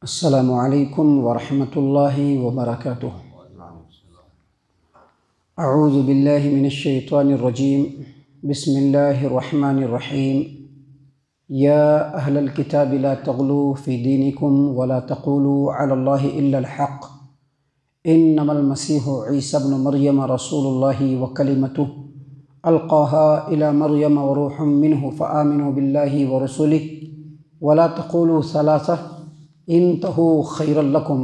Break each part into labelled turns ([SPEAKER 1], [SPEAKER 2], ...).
[SPEAKER 1] السلام علیکم ورحمۃ اللہ وبرکاتہ۔ اعوذ باللہ من الشیطان الرجیم، بسم اللہ الرحمن الرحیم۔ یا اہل الکتاب لا تغلوا فی دینکم ولا تقولوا علی اللہ الا الحق، انما المسیح عیسی ابن مریم رسول اللہ وکلمتہ القاها الی مریم وروح منہ فآمنوا باللہ ورسولہ ولا تقولوا ثلاثہ انتہوا خیرا لکم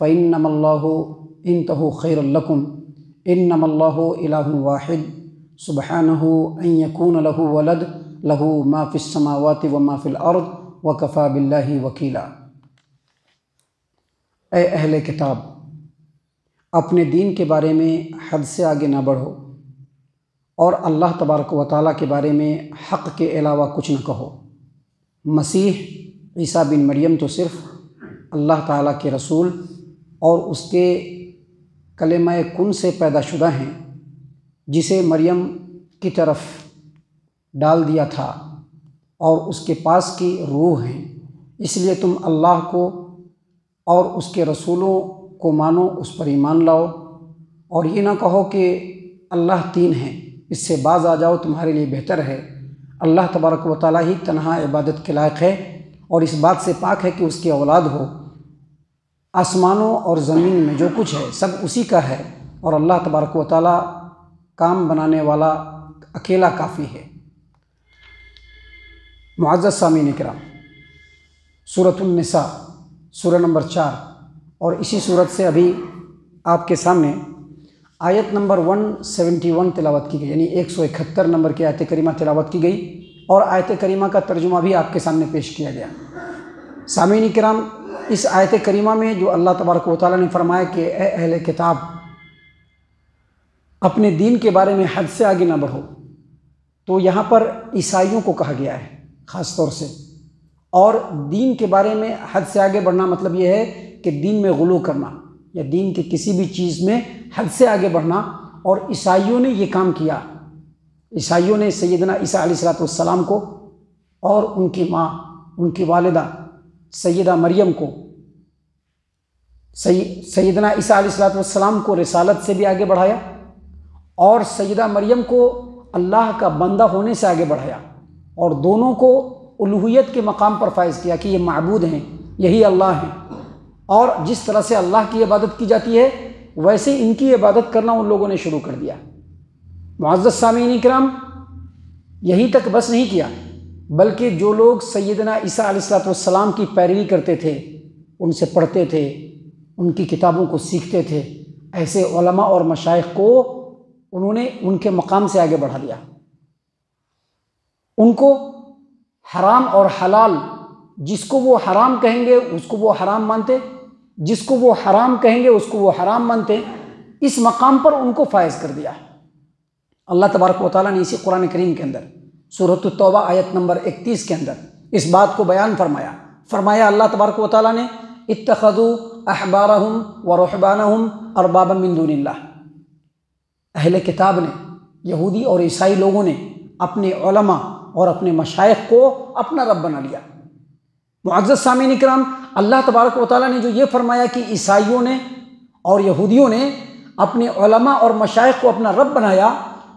[SPEAKER 1] فإنما اللہ انتہوا خیرا لکم انما اللہ الہ واحد سبحانہ ان یکون لہ ولد لہ ما فی السماوات وما فی الارض وکفی باللہ وکیلا۔ اے اہل کتاب، اپنے دین کے بارے میں حد سے آگے نہ بڑھو اور اللہ تبارک و تعالیٰ کے بارے میں حق کے علاوہ کچھ نہ کہو۔ مسیح عیسیٰ بن مریم تو صرف اللہ تعالیٰ کے رسول اور اس کے کلمہ کن سے پیدا شدہ ہیں، جسے مریم کی طرف ڈال دیا تھا اور اس کے پاس کی روح ہیں۔ اس لیے تم اللہ کو اور اس کے رسولوں کو مانو، اس پر ایمان لاؤ اور یہ نہ کہو کہ اللہ تین ہیں، اس سے باز آ جاؤ، تمہارے لیے بہتر ہے۔ اللہ تبارک و تعالیٰ ہی تنہا عبادت کے لائق ہے اور اس بات سے پاک ہے کہ اس کی اولاد ہو۔ آسمانوں اور زمین میں جو کچھ ہے سب اسی کا ہے اور اللہ تبارک و تعالیٰ کام بنانے والا اکیلا کافی ہے۔ معزز سامعین کرام، سورۃ النساء سورہ نمبر 4 اور اسی سورت سے ابھی آپ کے سامنے آیت نمبر 171 تلاوت کی گئی، یعنی 171 نمبر کی آیت کریمہ تلاوت کی گئی اور آیت کریمہ کا ترجمہ بھی آپ کے سامنے پیش کیا گیا۔ سامعین کرام، اس آیت کریمہ میں جو اللہ تبارک و تعالیٰ نے فرمایا کہ اے اہل کتاب، اپنے دین کے بارے میں حد سے آگے نہ بڑھو، تو یہاں پر عیسائیوں کو کہا گیا ہے خاص طور سے۔ اور دین کے بارے میں حد سے آگے بڑھنا مطلب یہ ہے کہ دین میں غلو کرنا یا دین کی کسی بھی چیز میں حد سے آگے بڑھنا، اور عیسائیوں نے یہ کام کیا۔ عیسائیوں نے سیدنا عیسیٰ علیہ السلام کو اور ان کی ماں، ان کی والدہ سیدہ مریم کو، سیدنا عیسیٰ علیہ السلام کو رسالت سے بھی آگے بڑھایا اور سیدہ مریم کو اللہ کا بندہ ہونے سے آگے بڑھایا، اور دونوں کو الوہیت کے مقام پر فائز کیا کہ یہ معبود ہیں، یہی اللہ ہیں، اور جس طرح سے اللہ کی عبادت کی جاتی ہے ویسے ان کی عبادت کرنا ان لوگوں نے شروع کر دیا۔ معزز سامعین کرام، یہی تک بس نہیں کیا، بلکہ جو لوگ سیدنا عیسیٰ علیہ السلام کی پیروی کرتے تھے، ان سے پڑھتے تھے، ان کی کتابوں کو سیکھتے تھے، ایسے علماء اور مشائخ کو انہوں نے ان کے مقام سے آگے بڑھا دیا۔ ان کو حرام اور حلال، جس کو وہ حرام کہیں گے اس کو وہ حرام مانتے، جس کو وہ حرام کہیں گے اس کو وہ حرام مانتے، اس مقام پر ان کو فائز کر دیا۔ اللہ تبارک و تعالیٰ نے اسی قرآن کریم کے اندر سورۃ التوبہ آیت نمبر 31 کے اندر اس بات کو بیان فرمایا اللہ تبارک و تعالیٰ نے اتخذوا احبارہم ورہبانہم اربابا من دون اللہ۔ اہل کتاب نے، یہودی اور عیسائی لوگوں نے اپنے علماء اور اپنے مشائخ کو اپنا رب بنا لیا۔ معزز سامعین کرام، اللہ تبارک و تعالیٰ نے جو یہ فرمایا کہ عیسائیوں نے اور یہودیوں نے اپنے علماء اور مشائخ کو اپنا رب بنایا،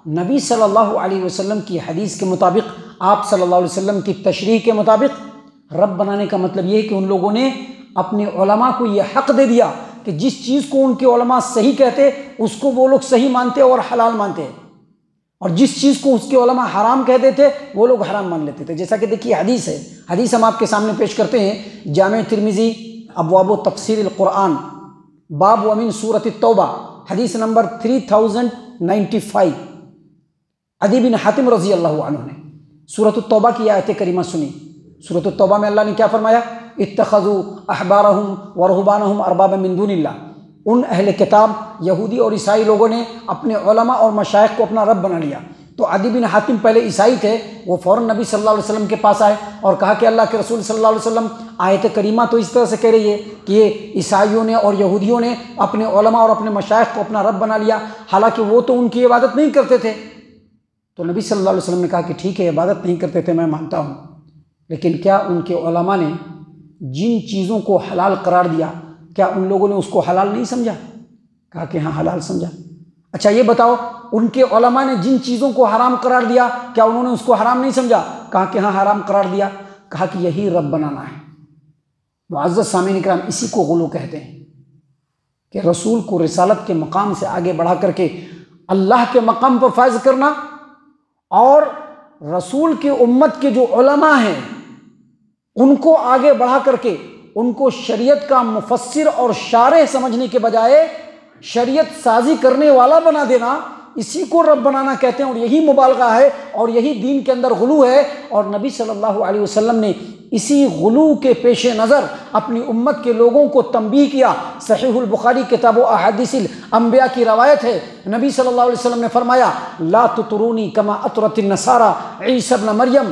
[SPEAKER 1] نبی صلی اللہ علیہ وسلم کی حدیث کے مطابق، آپ صلی اللہ علیہ وسلم کی تشریح کے مطابق، رب بنانے کا مطلب یہ ہے کہ ان لوگوں نے اپنے علماء کو یہ حق دے دیا کہ جس چیز کو ان کے علماء صحیح کہتے اس کو وہ لوگ صحیح مانتے اور حلال مانتے، اور جس چیز کو اس کے علماء حرام کہہ دیتے وہ لوگ حرام مان لیتے تھے۔ جیسا کہ دیکھیے حدیث ہے، حدیث ہم آپ کے سامنے پیش کرتے ہیں، جامع ترمذی ابواب تفسیر القرآن باب ومن سورۃ التوبہ، حدیث نمبر 3095۔ عدی بن حاتم رضی اللہ عنہ نے سورۃ التوبہ کی آیت کریمہ سنی۔ سورۃ التوبہ میں اللہ نے کیا فرمایا؟ اتخذوا احبارہم ورہبانہم اربابا من دون اللہ۔ ان اہل کتاب، یہودی اور عیسائی لوگوں نے اپنے علماء اور مشائخ کو اپنا رب بنا لیا۔ تو عدی بن حاتم پہلے عیسائی تھے، وہ فوراً نبی صلی اللہ علیہ وسلم کے پاس آئے اور کہا کہ اللہ کے رسول صلی اللہ علیہ وسلم، آیت کریمہ تو اس طرح سے کہہ رہی ہے کہ یہ عیسائیوں نے اور یہودیوں نے اپنے علماء اور اپنے مشائخ کو اپنا رب بنا لیا، حالانکہ وہ تو ان کی عبادت نہیں کرتے تھے۔ تو نبی صلی اللہ علیہ وسلم نے کہا کہ ٹھیک ہے، عبادت نہیں کرتے تھے میں مانتا ہوں، لیکن کیا ان کے علماء نے جن چیزوں کو حلال قرار دیا کیا ان لوگوں نے اس کو حلال نہیں سمجھا؟ کہا کہ ہاں حلال سمجھا۔ اچھا یہ بتاؤ ان کے علماء نے جن چیزوں کو حرام قرار دیا کیا انہوں نے اس کو حرام نہیں سمجھا؟ کہا کہ ہاں حرام قرار دیا۔ کہا کہ یہی رب بنانا ہے۔ معزز سامعین اکرام، اسی کو غلو کہتے ہیں کہ رسول کو رسالت کے مقام سے آگے بڑھا کر کے اللہ کے مقام پر فائز کرنا، اور رسول کی امت کے جو علماء ہیں ان کو آگے بڑھا کر کے ان کو شریعت کا مفسر اور شارح سمجھنے کے بجائے شریعت سازی کرنے والا بنا دینا، اسی کو رب بنانا کہتے ہیں، اور یہی مبالغہ ہے اور یہی دین کے اندر غلو ہے۔ اور نبی صلی اللہ علیہ وسلم نے اسی غلو کے پیش نظر اپنی امت کے لوگوں کو تنبیہ کیا۔ صحیح البخاری کتاب و احادیث الانبیاء کی روایت ہے، نبی صلی اللہ علیہ وسلم نے فرمایا لا تطرونی کما اطرت النصارى عیسی ابن مریم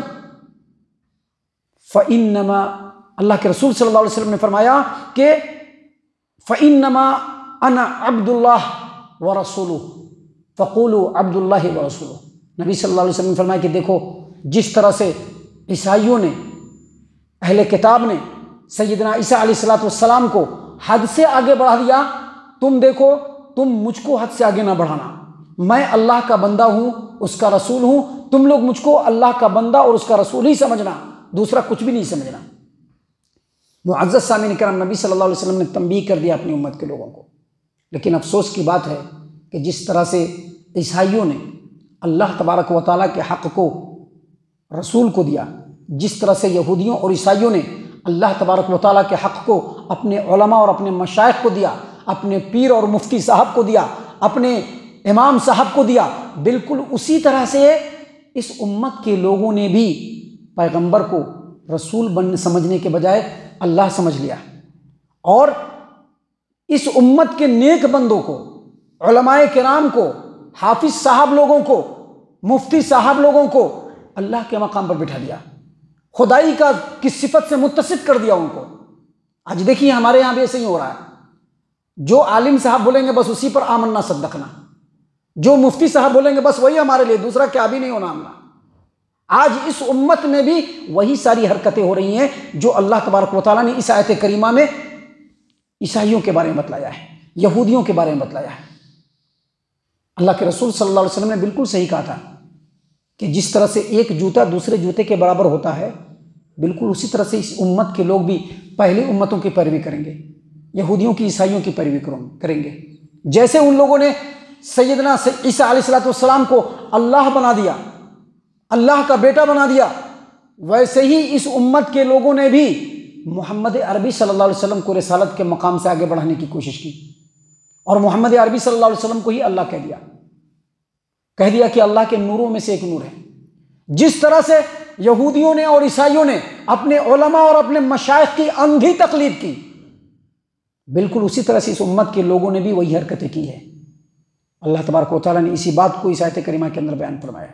[SPEAKER 1] فانما، اللہ کے رسول صلی اللہ علیہ وسلم نے فرمایا کہ فانما انا عبد اللہ ورسولہ فقولوا عبد اللہ ورسولہ۔ نبی صلی اللہ علیہ وسلم نے فرمایا کہ دیکھو جس طرح سے عیسائیوں نے، اہل کتاب نے سیدنا عیسیٰ علیہ السلام کو حد سے آگے بڑھا دیا، تم دیکھو تم مجھ کو حد سے آگے نہ بڑھانا، میں اللہ کا بندہ ہوں، اس کا رسول ہوں، تم لوگ مجھ کو اللہ کا بندہ اور اس کا رسول ہی سمجھنا، دوسرا کچھ بھی نہیں سمجھنا۔ معزز سامعین کرام، نبی صلی اللہ علیہ وسلم نے تنبیہ کر دیا اپنی امت کے لوگوں کو، لیکن افسوس کی بات ہے کہ جس طرح سے عیسائیوں نے اللہ تبارک و تعالیٰ کے حق کو رسول کو دیا، جس طرح سے یہودیوں اور عیسائیوں نے اللہ تبارک و تعالیٰ کے حق کو اپنے علماء اور اپنے مشائخ کو دیا، اپنے پیر اور مفتی صاحب کو دیا، اپنے امام صاحب کو دیا، بالکل اسی طرح سے اس امت کے لوگوں نے بھی پیغمبر کو رسول سمجھنے کے بجائے اللہ سمجھ لیا، اور اس امت کے نیک بندوں کو، علماء کرام کو، حافظ صاحب لوگوں کو، مفتی صاحب لوگوں کو اللہ کے مقام پر بٹھا دیا، خدائی کی صفت سے متصف کر دیا ان کو۔ آج دیکھیے ہمارے یہاں بھی ایسے ہی ہو رہا ہے، جو عالم صاحب بولیں گے بس اسی پر آمنا صدقنا، جو مفتی صاحب بولیں گے بس وہی ہمارے لیے، دوسرا کیا بھی نہیں ہونا ہمنا۔ آج اس امت میں بھی وہی ساری حرکتیں ہو رہی ہیں جو اللہ تبارک و تعالیٰ نے اس آیت کریمہ میں عیسائیوں کے بارے میں بتلایا ہے، یہودیوں کے بارے میں بتلایا ہے۔ اللہ کے رسول صلی اللہ علیہ وسلم نے بالکل صحیح کہا تھا کہ جس طرح سے ایک جوتا دوسرے جوتے کے برابر ہوتا ہے، بالکل اسی طرح سے اس امت کے لوگ بھی پہلی امتوں کی پیروی کریں گے، یہودیوں کی، عیسائیوں کی پیروی کریں گے۔ جیسے ان لوگوں نے سیدنا عیسیٰ علیہ السلام کو اللہ بنا دیا، اللہ کا بیٹا بنا دیا، ویسے ہی اس امت کے لوگوں نے بھی محمد عربی صلی اللہ علیہ وسلم کو رسالت کے مقام سے آگے بڑھانے کی کوشش کی، اور محمد عربی صلی اللہ علیہ وسلم کو ہی اللہ کہہ دیا کہ اللہ کے نوروں میں سے ایک نور ہے۔ جس طرح سے یہودیوں نے اور عیسائیوں نے اپنے علماء اور اپنے مشائخ کی اندھی تقلید کی، بالکل اسی طرح سے اس امت کے لوگوں نے بھی وہی حرکتیں کی ہے۔ اللہ تبارک و تعالیٰ نے اسی بات کو اس آیت کریمہ کے اندر بیان فرمایا۔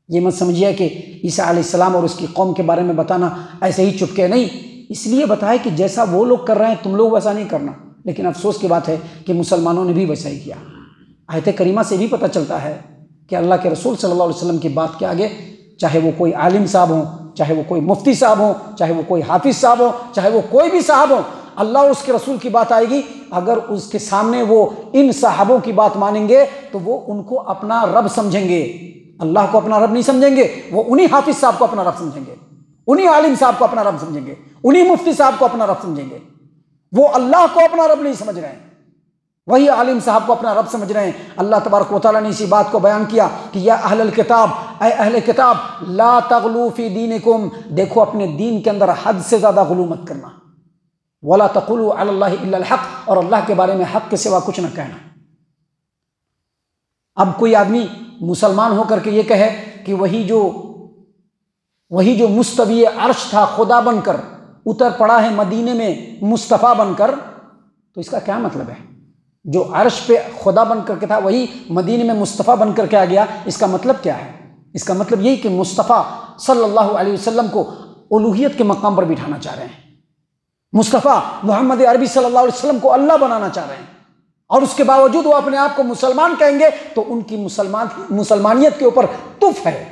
[SPEAKER 1] یہ مت سمجھیے کہ عیسیٰ علیہ السلام اور اس کی قوم کے بارے میں بتانا ایسے ہی چپکے نہیں، اس لیے بتایا کہ جیسا وہ لوگ کر رہے ہیں تم لوگ ویسا نہیں کرنا، لیکن افسوس کی بات ہے کہ مسلمانوں نے بھی ویسا ہی کیا۔ آیت کریمہ سے بھی پتہ چلتا ہے کہ اللہ کے رسول صلی اللہ علیہ وسلم کی بات کے آگے چاہے وہ کوئی عالم صاحب ہوں، چاہے وہ کوئی مفتی صاحب ہوں، چاہے وہ کوئی حافظ صاحب ہوں، چاہے وہ کوئی بھی صاحب ہوں، اللہ اور اس کے رسول کی بات آئے گی، اگر اس کے سامنے وہ ان صحابوں کی بات مانیں گے تو وہ ان کو اپنا رب سمجھیں گے، اللہ کو اپنا رب نہیں سمجھیں گے، وہ انہی حافظ صاحب کو اپنا رب سمجھیں گے، انہی عالم صاحب کو اپنا رب سمجھیں گے، انہی مفتی صاحب کو اپنا رب سمجھیں گے۔ وہ اللہ کو اپنا رب نہیں سمجھ رہے ہیں، وہی عالم صاحب کو اپنا رب سمجھ رہے ہیں۔ اللہ تبارک و تعالیٰ نے اسی بات کو بیان کیا کہ یا اہل الکتاب، اے اہل کتاب، لا تغلو فی دینکم، دیکھو اپنے دین کے اندر حد سے زیادہ غلو مت کرنا، ولا تقولوا علی اللہ الا الحق، اور اللہ کے بارے میں حق کے سوا کچھ نہ کہنا۔ اب کوئی آدمی مسلمان ہو کر کے یہ کہے کہ وہی جو مستوی عرش تھا خدا بن کر اتر پڑا ہے مدینے میں مصطفیٰ بن کر، تو اس کا کیا مطلب ہے؟ جو عرش پہ خدا بن کر کے تھا وہی مدینے میں مصطفیٰ بن کر کے آ گیا، اس کا مطلب کیا ہے؟ اس کا مطلب یہی کہ مصطفیٰ صلی اللہ علیہ وسلم کو الوہیت کے مقام پر بٹھانا چاہ رہے ہیں، مصطفیٰ محمد عربی صلی اللہ علیہ وسلم کو اللہ بنانا چاہ رہے ہیں، اور اس کے باوجود وہ اپنے آپ کو مسلمان کہیں گے تو ان کی مسلمانیت کے اوپر تف ہے۔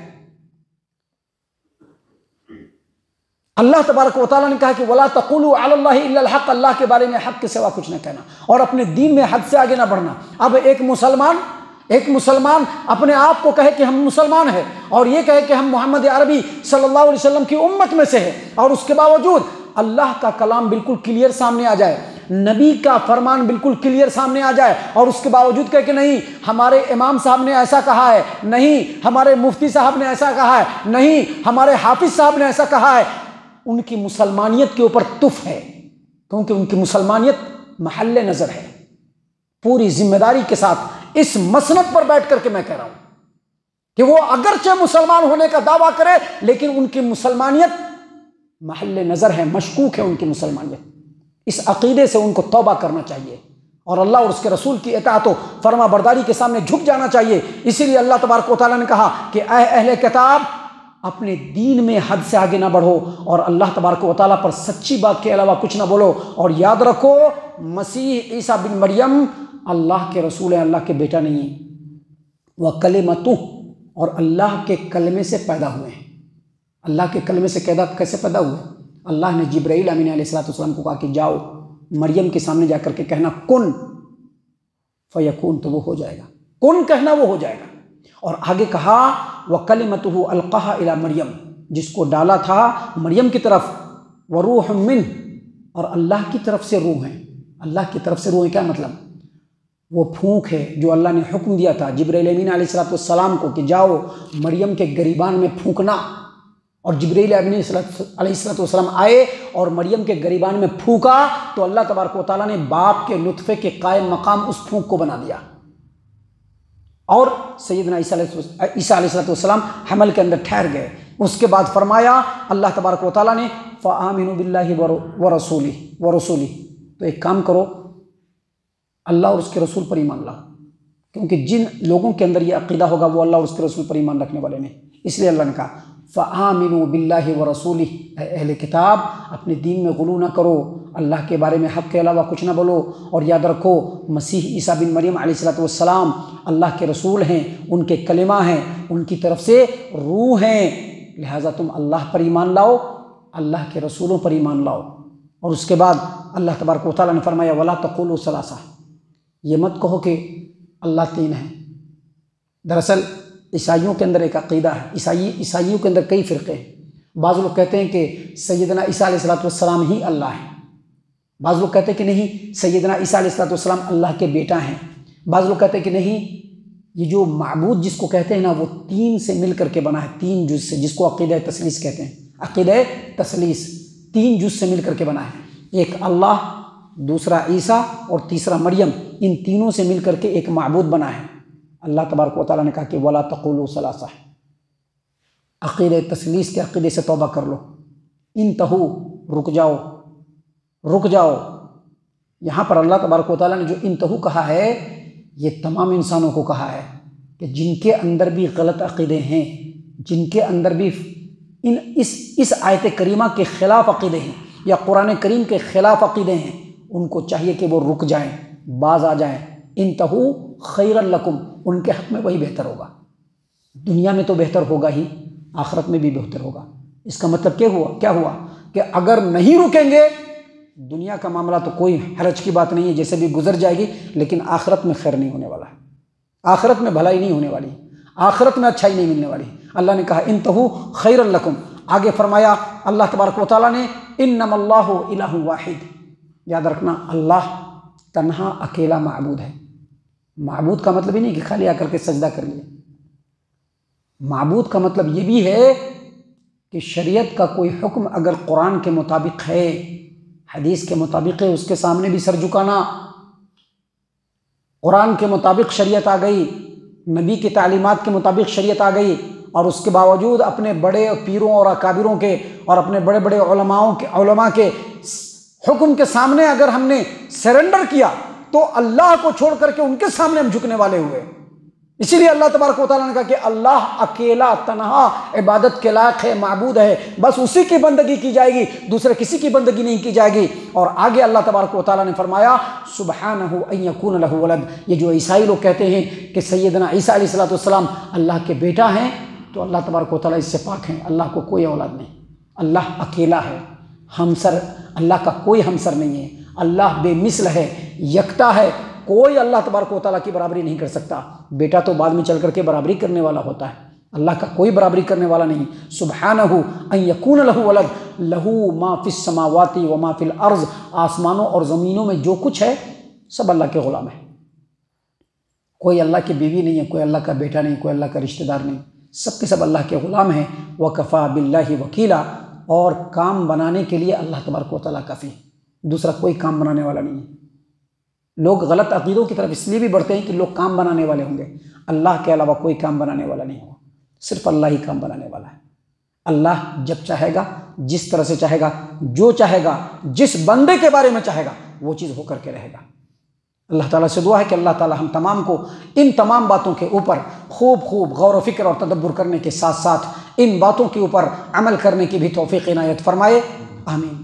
[SPEAKER 1] اللہ تبارک و تعالیٰ نے کہا کہ وَلَا تَقُولُوا عَلَى اللَّهِ إِلَّا الْحَقَّ، اللہ کے بارے میں حق کے سوا کچھ نہ کہنا، اور اپنے دین میں حد سے آگے نہ بڑھنا۔ اب ایک مسلمان اپنے آپ کو کہے کہ ہم مسلمان ہیں، اور یہ کہے کہ ہم محمد عربی صلی اللہ علیہ وسلم کی امت میں سے ہیں، اور اس کے باوجود اللہ کا کلام بالکل کلیئر سامنے آ جائے، نبی کا فرمان بالکل کلیئر سامنے آ جائے، اور اس کے باوجود کہے کہ نہیں ہمارے امام صاحب نے ایسا کہا ہے، نہیں ہمارے مفتی صاحب نے ایسا کہا ہے، نہیں ہمارے حافظ صاحب نے ایسا کہا ہے، ان کی مسلمانیت کے اوپر تف ہے، کیونکہ ان کی مسلمانیت محل نظر ہے۔ پوری ذمہ داری کے ساتھ اس مسند پر بیٹھ کر کے میں کہہ رہا ہوں کہ وہ اگرچہ مسلمان ہونے کا دعویٰ کرے، لیکن ان کی مسلمانیت محل نظر ہے، مشکوک ہے ان کی مسلمانیت۔ اس عقیدے سے ان کو توبہ کرنا چاہیے، اور اللہ اور اس کے رسول کی اطاعت و فرما برداری کے سامنے جھک جانا چاہیے۔ اسی لیے اللہ تبارک و تعالیٰ نے کہا کہ اے اہل کتاب، اپنے دین میں حد سے آگے نہ بڑھو، اور اللہ تبارک و تعالیٰ پر سچی بات کے علاوہ کچھ نہ بولو، اور یاد رکھو مسیح عیسیٰ بن مریم اللہ کے رسول ہیں، اللہ کے بیٹا نہیں ہے، وَكَلِمَتُهُ، اور اللہ کے کلمے سے پیدا ہوئے ہیں۔ اللہ کے کلمے سے کیسے پیدا ہوئے؟ اللہ نے جبرائیل امین علیہ السلام کو کہا کہ جاؤ مریم کے سامنے جا کر کے کہنا کن فیکون، تو وہ ہو جائے گا، کن کہنا وہ ہو جائے گا۔ اور آگے کہا وَكَلِمَتُهُ أَلْقَاهَا إِلَى مریم، جس کو ڈالا تھا مریم کی طرف، وَرُوحٌ مِّنْهُ، اور اللہ کی طرف سے روح ہیں۔ اللہ کی طرف سے روح ہے، کیا مطلب؟ وہ پھونک ہے جو اللہ نے حکم دیا تھا جبرائیل امین علیہ السلام کو کہ جاؤ مریم کے گریبان میں پھونکنا، اور جبرائیل امین علیہ السلام آئے اور مریم کے گریبان میں پھونکا، تو اللہ تبارک و تعالیٰ نے باپ کے نطفے کے قائم مقام اس پھونک کو بنا دیا، اور سیدنا عیسیٰ علیہ السلام حمل کے اندر ٹھہر گئے۔ اس کے بعد فرمایا اللہ تبارک و تعالیٰ نے فَآمِنُوا بِاللَّهِ وَرَسُولِهِ، تو ایک کام کرو، اللہ اور اس کے رسول پر ایمان لاؤ، کیونکہ جن لوگوں کے اندر یہ عقیدہ ہوگا وہ اللہ اور اس کے رسول پر ایمان رکھنے والے نہیں۔ اس لیے اللہ نے کہا فَآمِنُوا بِاللَّهِ وَرَسُولِهِ، اے اہل کتاب اپنے دین میں غلو نہ کرو، اللہ کے بارے میں حق کے علاوہ کچھ نہ بولو، اور یاد رکھو مسیح عیسیٰ بن مریم علیہ السلام اللہ کے رسول ہیں، ان کے کلمہ ہیں، ان کی طرف سے روح ہیں، لہٰذا تم اللہ پر ایمان لاؤ، اللہ کے رسولوں پر ایمان لاؤ۔ اور اس کے بعد اللہ تبارک و تعالیٰ نے فرمایا وَلَا تَقُولُوا ثَلَاثَةٌ، یہ مت کہو کہ اللہ تین ہے۔ دراصل عیسائیوں کے اندر ایک عقیدہ ہے، عیسائیوں کے اندر کئی فرقے ہیں۔ بعض لوگ کہتے ہیں کہ سیدنا عیسیٰ علیہ السلام ہی اللہ ہیں، بعض لوگ کہتے ہیں کہ نہیں سیدنا عیسیٰ علیہ السلام اللہ کے بیٹا ہیں، بعض لوگ کہتے ہیں کہ نہیں یہ جو معبود جس کو کہتے ہیں نا وہ تین سے مل کر کے بنا ہے، تین جز سے، جس کو عقیدہ تثلیث کہتے ہیں، عقیدہ تثلیث، تین جز سے مل کر کے بنا ہے، ایک اللہ، دوسرا عیسیٰ، اور تیسرا مریم، ان تینوں سے مل کر کے ایک معبود بنا ہے۔ اللہ تبارک و تعالیٰ نے کہا کہ وَلَا تَقُولُوا ثَلَاثَةٌ، عقیدہ تثلیث کے عقیدے سے توبہ کر لو، انتہو، رک جاؤ۔ یہاں پر اللہ تبارک و تعالیٰ نے جو انتہو کہا ہے یہ تمام انسانوں کو کہا ہے کہ جن کے اندر بھی غلط عقیدے ہیں، جن کے اندر بھی اس آیت کریمہ کے خلاف عقیدے ہیں یا قرآن کریم کے خلاف عقیدے ہیں، ان کو چاہیے کہ وہ رک جائیں، باز آ جائیں۔ انتہو خیرا لکم، ان کے حق میں وہی بہتر ہوگا، دنیا میں تو بہتر ہوگا ہی، آخرت میں بھی بہتر ہوگا۔ اس کا مطلب کیا ہوا کہ اگر نہیں رکیں گے دنیا کا معاملہ تو کوئی حرج کی بات نہیں ہے، جیسے بھی گزر جائے گی، لیکن آخرت میں خیر نہیں ہونے والا ہے، آخرت میں بھلائی نہیں ہونے والی، آخرت میں اچھائی نہیں ملنے والی۔ اللہ نے کہا انتہو خیرا لکم۔ آگے فرمایا اللہ تبارک و تعالیٰ نے انما اللہ الہ واحد، یاد رکھنا اللہ تنہا اکیلا معبود ہے۔ معبود کا مطلب ہی نہیں کہ خالی آ کر کے سجدہ کر لیے، معبود کا مطلب یہ بھی ہے کہ شریعت کا کوئی حکم اگر قرآن کے مطابق ہے، حدیث کے مطابق ہے، اس کے سامنے بھی سر جھکانا۔ قرآن کے مطابق شریعت آ گئی، نبی کی تعلیمات کے مطابق شریعت آ گئی، اور اس کے باوجود اپنے بڑے پیروں اور اکابروں کے اور اپنے بڑے بڑے علماء کے حکم کے سامنے اگر ہم نے سرنڈر کیا تو اللہ کو چھوڑ کر کے ان کے سامنے ہم جھکنے والے ہوئے۔ اسی لیے اللہ تبارک و تعالیٰ نے کہا کہ اللہ اکیلا تنہا عبادت کے لائق ہے، معبود ہے، بس اسی کی بندگی کی جائے گی، دوسرے کسی کی بندگی نہیں کی جائے گی۔ اور آگے اللہ تبارک و تعالیٰ نے فرمایا سبحانہ ان یکون لہ ولد، یہ جو عیسائی لوگ کہتے ہیں کہ سیدنا عیسیٰ علیہ السلام اللہ کے بیٹا ہیں، تو اللہ تبارک و تعالیٰ اس سے پاک ہیں، اللہ کو کوئی اولاد نہیں۔ اللہ اکیلا ہے، ہمسر اللہ کا کوئی ہمسر نہیں ہے، اللہ بے مثل ہے، یکتا ہے، کوئی اللہ تبارک و تعالیٰ کی برابری نہیں کر سکتا۔ بیٹا تو بعد میں چل کر کے برابری کرنے والا ہوتا ہے، اللہ کا کوئی برابری کرنے والا نہیں۔ سبحانہ ان یکون لہ ولد لہ ما فی السماوات و ما فی الارض، آسمانوں اور زمینوں میں جو کچھ ہے سب اللہ کے غلام ہے۔ کوئی اللہ کی بیوی نہیں ہے، کوئی اللہ کا بیٹا نہیں، کوئی اللہ کا رشتہ دار نہیں، سب کے سب اللہ کے غلام ہیں۔ وکفیٰ باللہ وکیلا، اور کام بنانے کے لیے اللہ تبارک و تعالیٰ کافی ہے، دوسرا کوئی کام بنانے والا نہیں ہے۔ لوگ غلط عقیدوں کی طرف اس لیے بھی بڑھتے ہیں کہ لوگ کام بنانے والے ہوں گے، اللہ کے علاوہ کوئی کام بنانے والا نہیں ہوگا، صرف اللہ ہی کام بنانے والا ہے۔ اللہ جب چاہے گا، جس طرح سے چاہے گا، جو چاہے گا، جس بندے کے بارے میں چاہے گا وہ چیز ہو کر کے رہے گا۔ اللہ تعالیٰ سے دعا ہے کہ اللہ تعالیٰ ہم تمام کو ان تمام باتوں کے اوپر خوب غور و فکر اور تدبر کرنے کے ساتھ ساتھ ان باتوں کے اوپر عمل کرنے کی بھی توفیق عنایت فرمائے، آمین۔